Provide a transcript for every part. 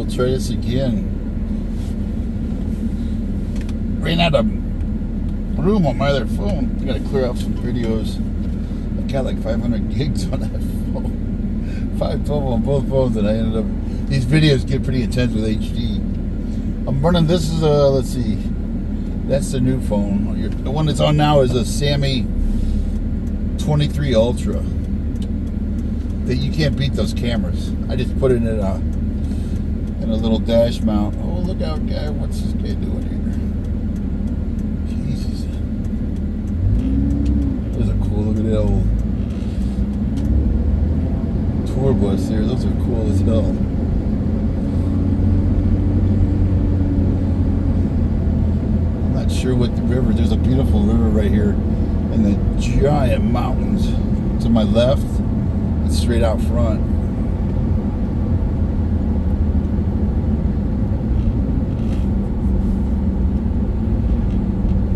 we'll try this again. Ran out of room on my other phone. I gotta clear out some videos. I got like 500 gigs on that phone. 512 on both phones, and I ended up. These videos get pretty intense with HD. I'm running. This is let's see. That's the new phone. The one that's on now is a Sammy 23 Ultra. That you can't beat those cameras. I just put it in a little dash mount. Oh, look out, guy! What's this guy doing here? Jesus, those are cool. Look at that old tour bus there. Those are cool as hell. I'm not sure what the river. There's a beautiful river right here, and the giant mountains to my left. Straight out front. I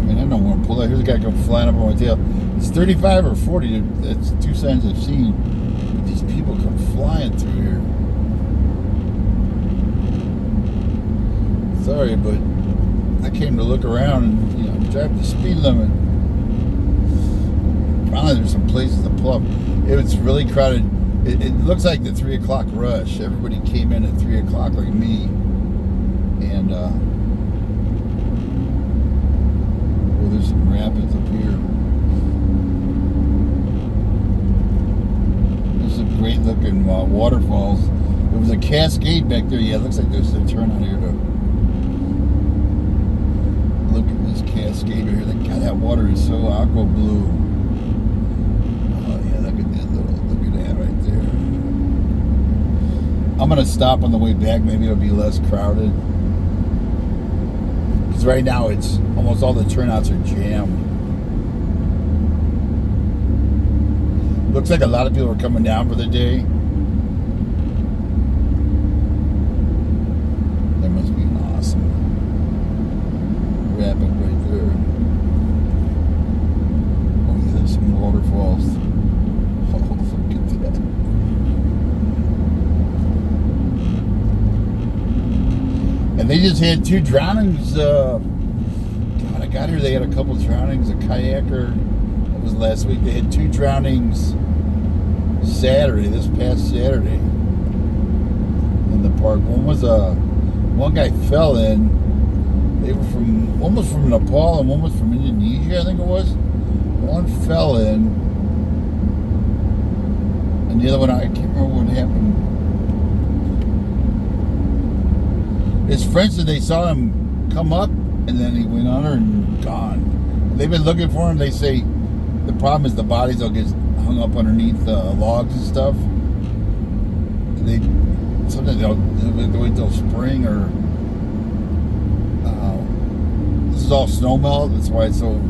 mean, I don't want to pull out. Here's a guy come flying up on my tail. It's 35 or 40. That's two signs I've seen. But these people come flying through here. Sorry, but I came to look around and drive the speed limit. Finally, there's some places to pull up. It was really crowded. It looks like the 3 o'clock rush. Everybody came in at 3 o'clock like me. And, well, there's some rapids up here. There's some great looking waterfalls. There was a cascade back there. Yeah, it looks like there's a turn on here to look at this cascade right here. God, that water is so aqua blue. I'm going to stop on the way back. Maybe it'll be less crowded. Because right now, it's almost all the turnouts are jammed. Looks like a lot of people are coming down for the day. That must be an awesome rapid right there. Oh, yeah, there's some waterfalls. Oh, look at that. And they just had 2 drownings. God, I got here. They had a couple drownings. A kayaker. That was last week. They had 2 drownings Saturday, this past Saturday, in the park. One guy fell in. They were one was from Nepal and one was from Indonesia, I think it was. One fell in, and the other one, I can't remember what happened. His friends said they saw him come up, and then he went under and gone. They've been looking for him. They say the problem is the bodies will get hung up underneath logs and stuff. Sometimes they'll wait till spring, or this is all snow melt. That's why it's so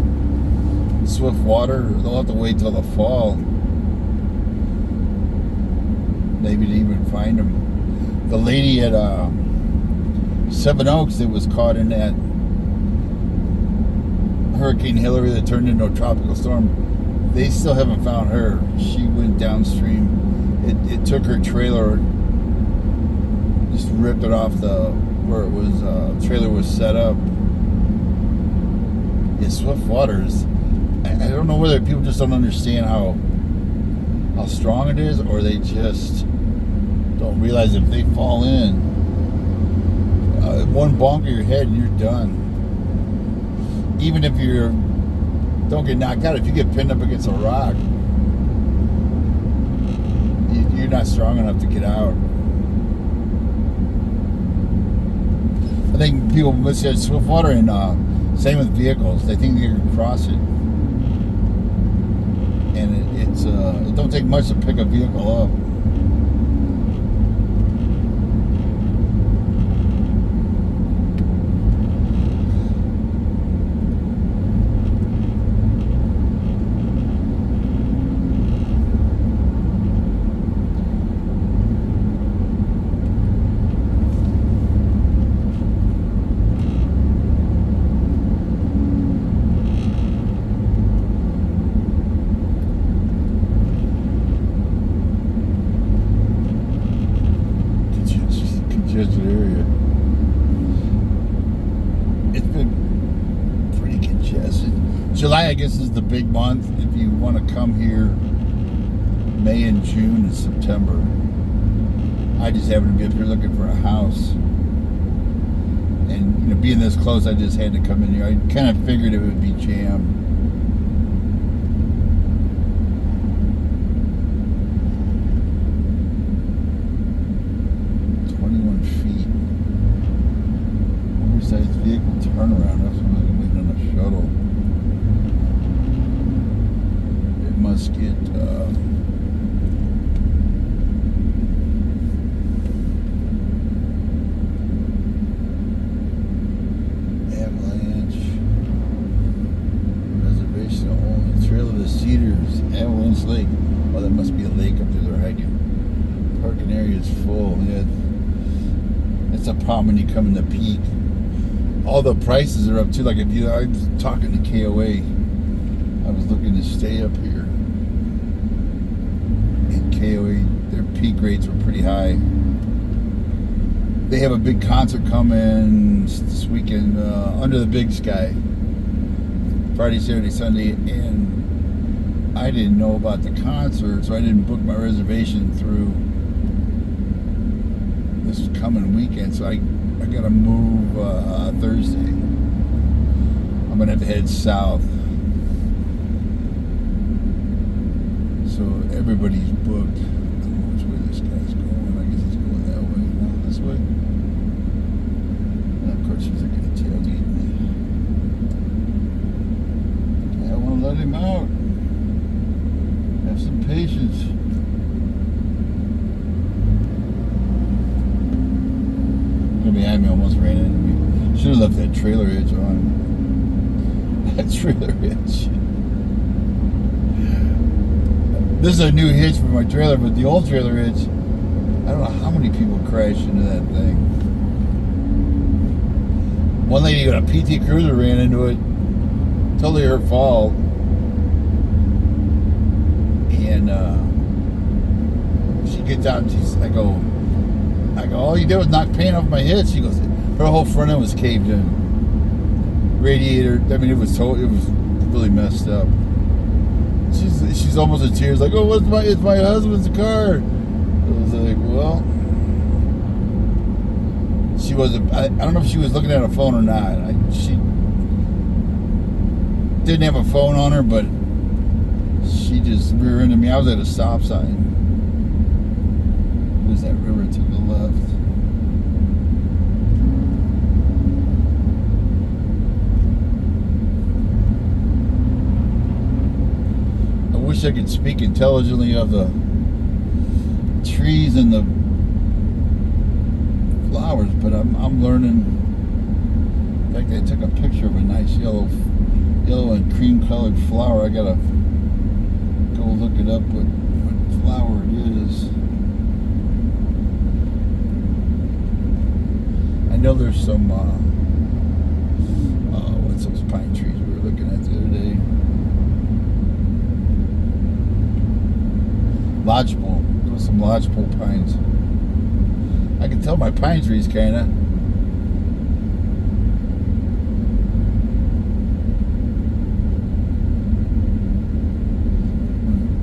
swift water. They'll have to wait till the fall, maybe to even find him. The lady at Seven Oaks that was caught in that Hurricane Hillary that turned into a tropical storm, they still haven't found her. She went downstream. It took her trailer, just ripped it off where it was trailer was set up. Yeah, swift waters. I don't know whether people just don't understand how strong it is, or they just don't realize if they fall in, one bonk of your head and you're done. Even if you don't get knocked out, if you get pinned up against a rock, you're not strong enough to get out. I think people misjudge swift water, and same with vehicles. They think they can cross it, and it don't take much to pick a vehicle up. congested area. It's been pretty congested. July, I guess, is the big month. If you want to come here, May and June and September. I just happened to be up here looking for a house. And, you know, being this close, I just had to come in here. I kind of figured it would be jammed. Oversized vehicle turnaround. That's what I'm waiting on a shuttle. It must get Avalanche reservation only. Trail of the Cedars, Avalanche Lake. Oh, that must be a lake up there they're hiking. Parking area is full. Yeah, that's a problem when you come in the peak. All the prices are up too. Like if you, I was talking to KOA. I was looking to stay up here. And KOA, their peak rates were pretty high. They have a big concert coming this weekend, Under the Big Sky. Friday, Saturday, Sunday, and I didn't know about the concert, so I didn't book my reservation through this coming weekend. So I gotta move Thursday. I'm gonna have to head south. So everybody's booked. I don't know which way this guy's going. I guess he's going that way. No, this way. And of course he's looking at tailgate me. I want to let him out. Have some patience. Behind me almost ran into me. Should have left that trailer hitch on. That trailer hitch. This is a new hitch for my trailer, but the old trailer hitch, I don't know how many people crashed into that thing. One lady got a PT Cruiser ran into it. Totally her fault. And she gets out and I go, all you did was knock paint off my head. She goes, her whole front end was caved in. Radiator, I mean, it was really messed up. She's almost in tears, like, oh, it's my husband's car. I was like, well, she wasn't, I don't know if she was looking at a phone or not. She didn't have a phone on her, but she just rear-ended me. I was at a stop sign. There's that river to the left. I wish I could speak intelligently of the trees and the flowers, but I'm learning. In fact, I took a picture of a nice yellow and cream colored flower. I gotta go look it up what flower it is. I know there's some, what's those pine trees we were looking at the other day? Lodgepole. There was some lodgepole pines. I can tell my pine trees, kinda. I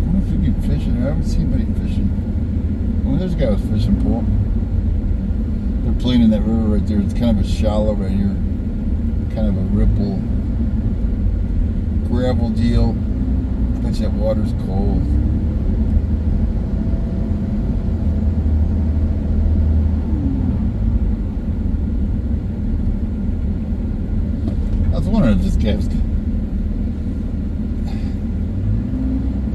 wonder if we can fish in there. I haven't seen anybody fishing. Oh, there's a guy with a fishing pole. They're playing in that river right there. It's kind of a shallow right here. Kind of a ripple. Gravel deal. I bet you that water's cold. I was wondering if this guy was...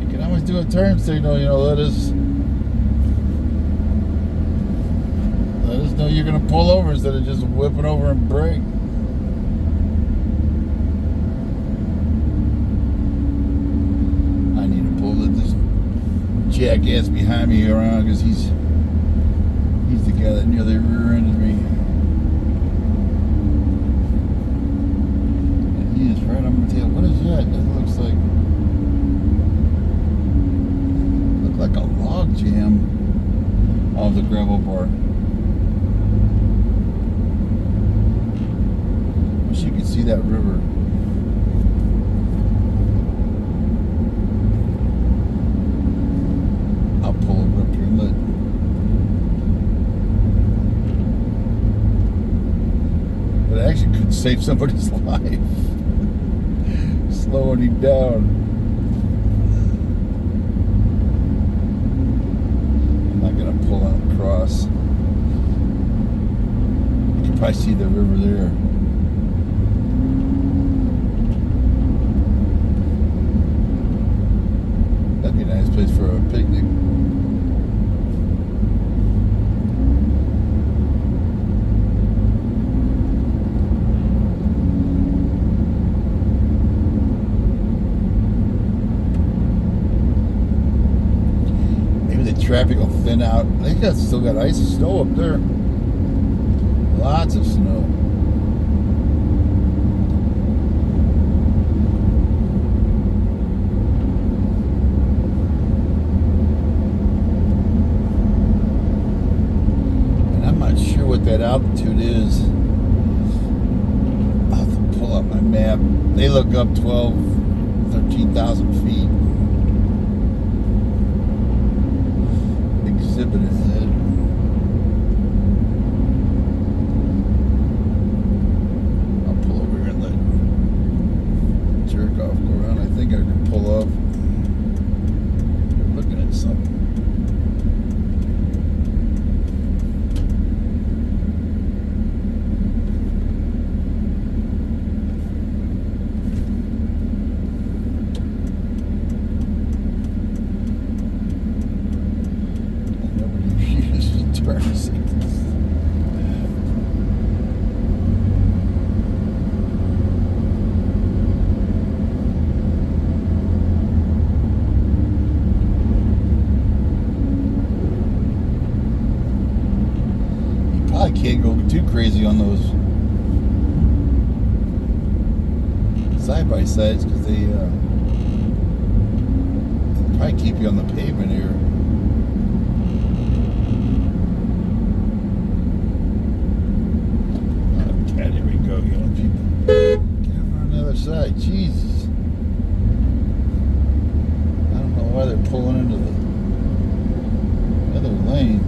You can always do a turn signal, you know, let us know you're going to pull over instead of just whipping over and brake. I need to pull this jackass behind me around because he's the guy that nearly rear-ended me. And he is right on my tail. What is that? That looks like a log jam of the gravel bar. see that river. I'll pull over up here and let. But it actually could save somebody's life. Slowing him down. I'm not gonna pull out across. You can probably see the river there. That'd be a nice place for a picnic. Traffic will thin out. They still got ice and snow up there. Lots of snow. And I'm not sure what that altitude is. I'll have to pull up my map. They look up 13,000 feet. Exhibit ahead. I'll pull over here and let jerk off go around. I think I can pull up. Looking at something. I can't go too crazy on those side-by-sides because they probably keep you on the pavement here. Okay, there we go. You know, people get over on the other side. Jesus. I don't know why they're pulling into the other lane.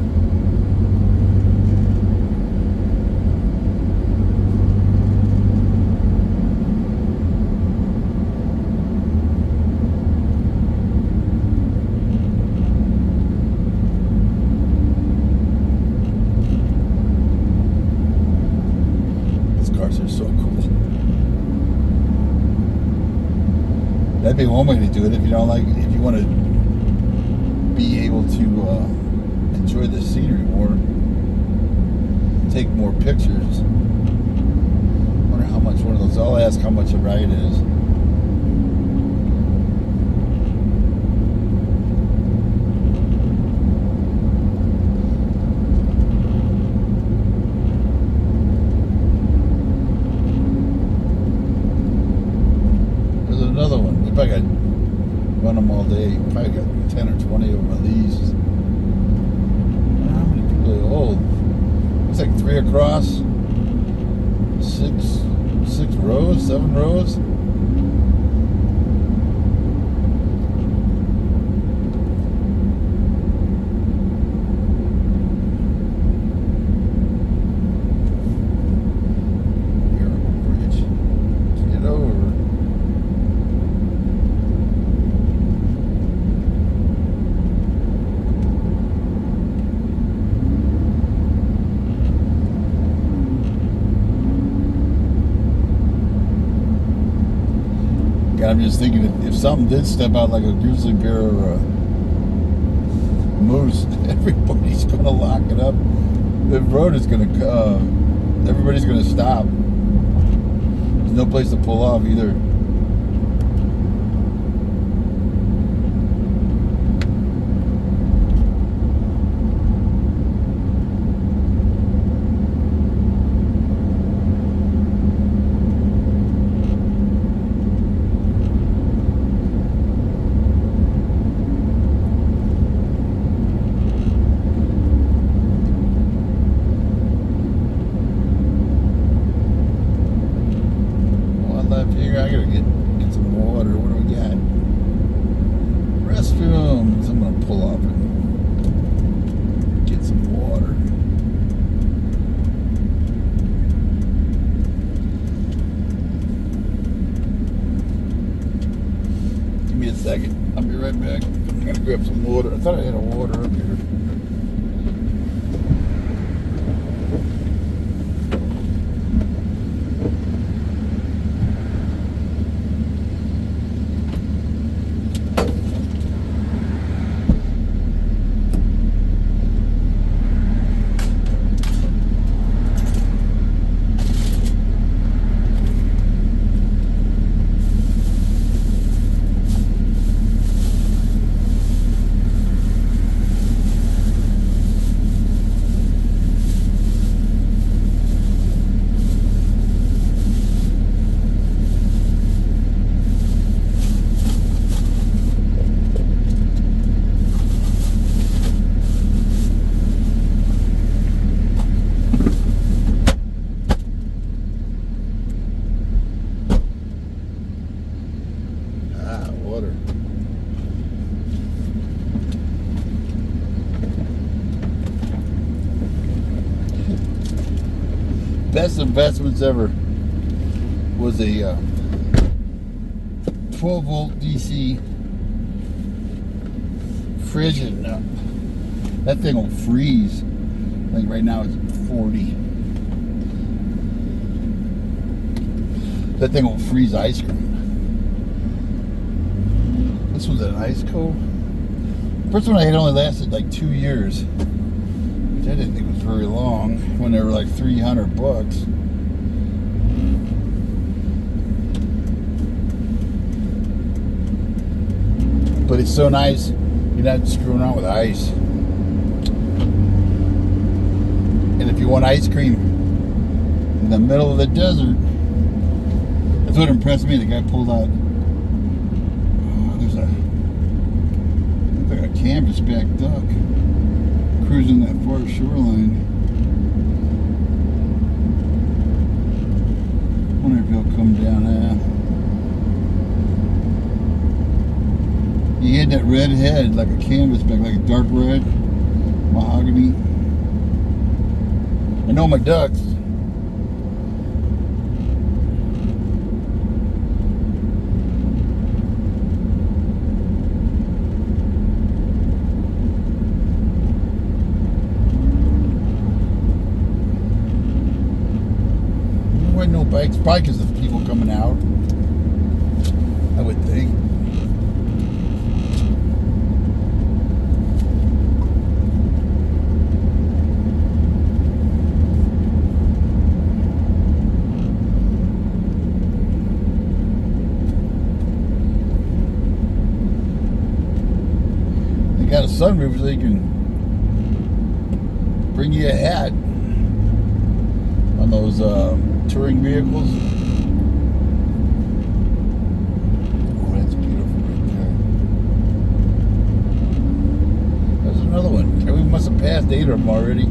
Cars are so cool. That'd be one way to do it if you don't like. If you want to be able to enjoy the scenery more, take more pictures. Wonder how much one of those. I'll ask how much a ride is. Another one. We probably got run them all day. Probably got 10 or 20 of them at least. How many people are old? It's like 3 across. 6 rows, 7 rows. I'm just thinking if something did step out like a grizzly bear or a moose, everybody's going to lock it up. The road is going to, everybody's going to stop. There's no place to pull off either. back. I'm gonna grab some water. I thought I had a water up here. Water. Best investments ever was a 12 volt DC fridge, and that thing will freeze. Like right now it's 40. That thing will freeze ice cream. This was an ice cold. First one I had only lasted like 2 years, which I didn't think was very long when they were like $300. But it's so nice, you're not screwing around with ice. And if you want ice cream in the middle of the desert, that's what impressed me. The guy pulled out. Like a canvasback duck cruising that far shoreline. Wonder if he'll come down. He had that red head, like a canvasback, like a dark red mahogany. I know my ducks. No bikes, probably because of people coming out, I would think. They got a sunroof so they can bring you a hat on those touring vehicles. Oh, that's beautiful right there. There's another one. We must have passed 8 of them already.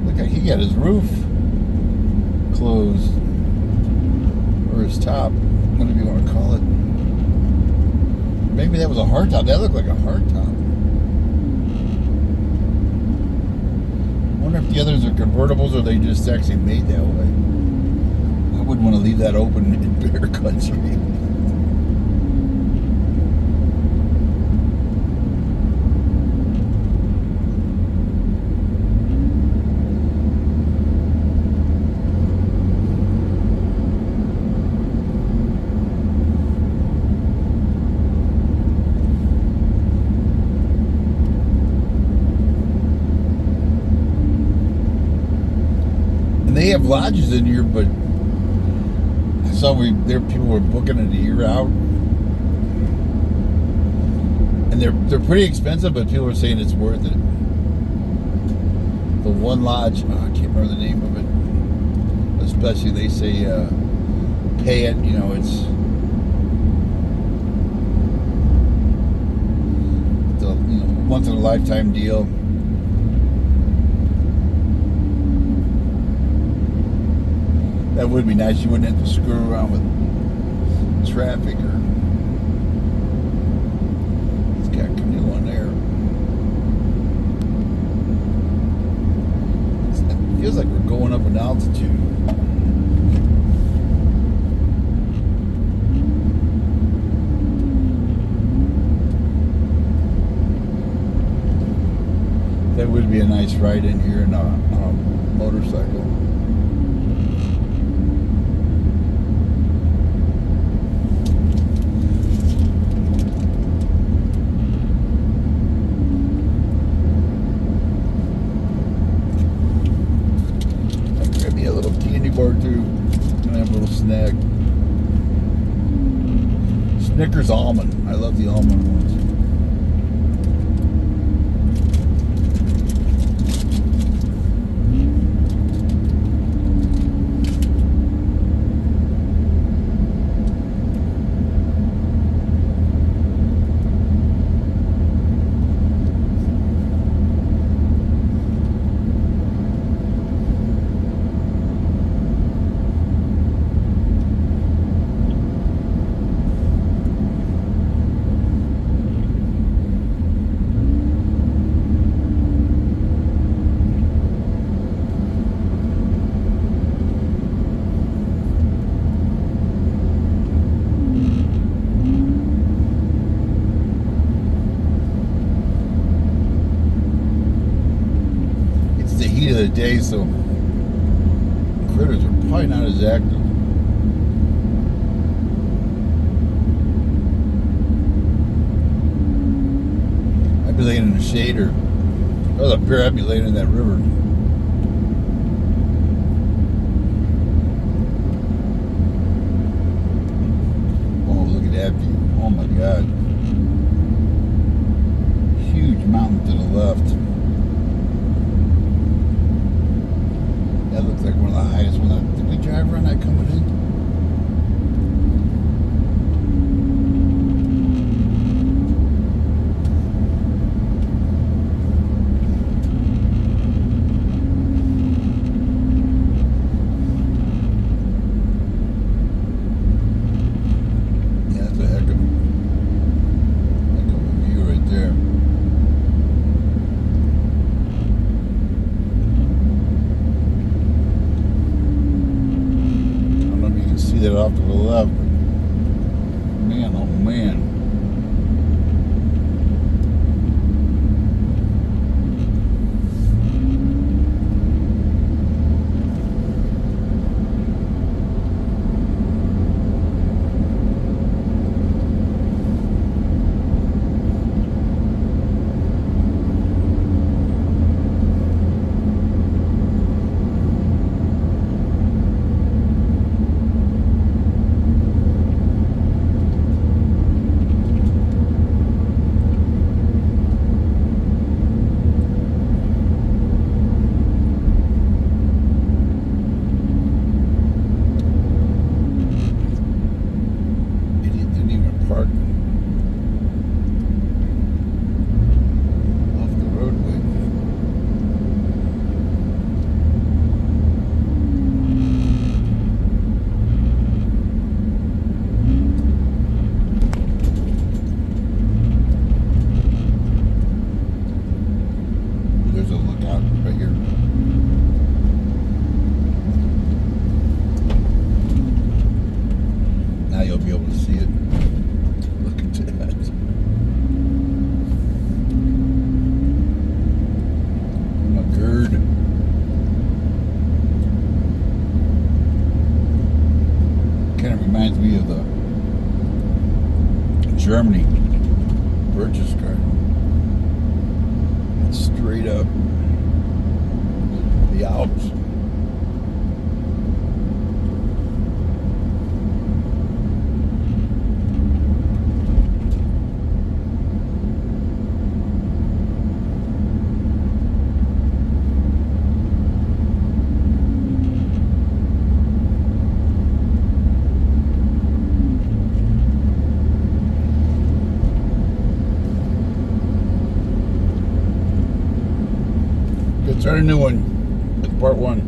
Look like he got his roof closed. Or his top, whatever you want to call it. Maybe that was a hardtop. That looked like a hardtop. I wonder if the others are convertibles or they just actually made that way. I wouldn't want to leave that open in bear country. They have lodges in here, but I saw there people were booking it a year out, and they're pretty expensive. But people are saying it's worth it. The one lodge, I can't remember the name of it. Especially they say pay it. You know, it's the once in a lifetime deal. That would be nice. You wouldn't have to screw around with traffic or. It's got a canoe on there. It feels like we're going up in altitude. would be a nice ride in here in a motorcycle. Grab me a little candy bar too. Gonna have a little snack. Snickers almond. I love the almond ones. Of the day, so critters are probably not as active. I'd be laying in the shade, or if I was up here, I'd be laying in that river. Oh, look at that view. Oh my God. Huge mountain to the left. That looks like one of the highest ones. Did we drive around that coming in? Yeah, that's a heck of a view right there. That off to the left, but man, oh man. You'll be able to see it. Look at that. A gird. Kind of reminds me of the Germany purchase card. It's straight up the Alps. Start a new one. That's part one.